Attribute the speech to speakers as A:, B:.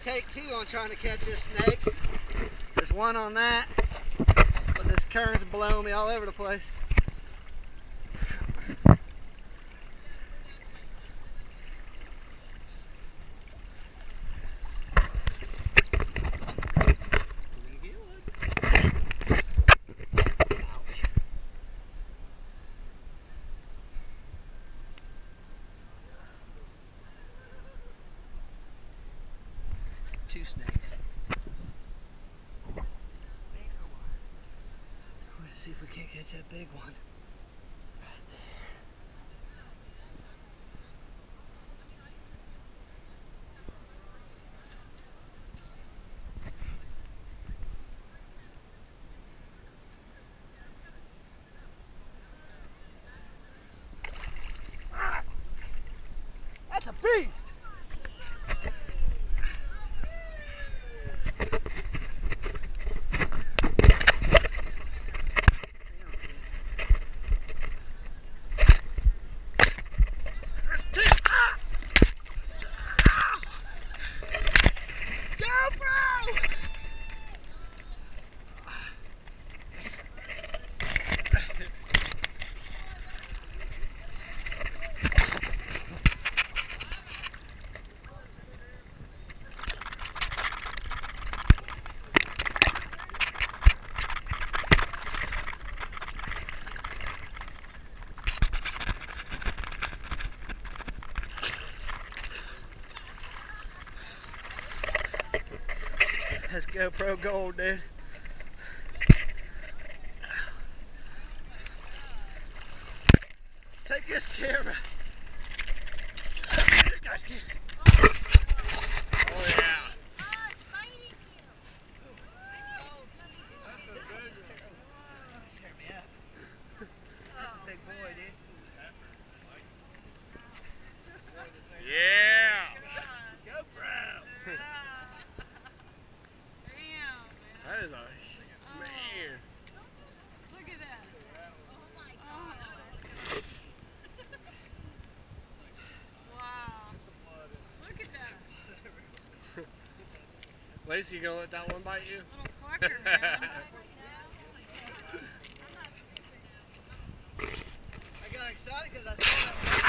A: take two on trying to catch this snake. There's one on that, but this current's blowing me all over the place. Two snakes. Let's see if we can't catch that big one. Right there. That's a beast! That's GoPro gold, dude. Take this camera. This guy's getting...
B: Oh yeah.
C: It's biting you.
A: This one's terrible. That scared me out. That's a big boy, dude.
B: Yeah.
A: GoPro.
B: That is a man.
C: Look at that. Oh my God. Wow. Look at that.
B: Lacey, you gonna let that one bite you?
C: Little fucker, man.
A: I got excited because I saw that.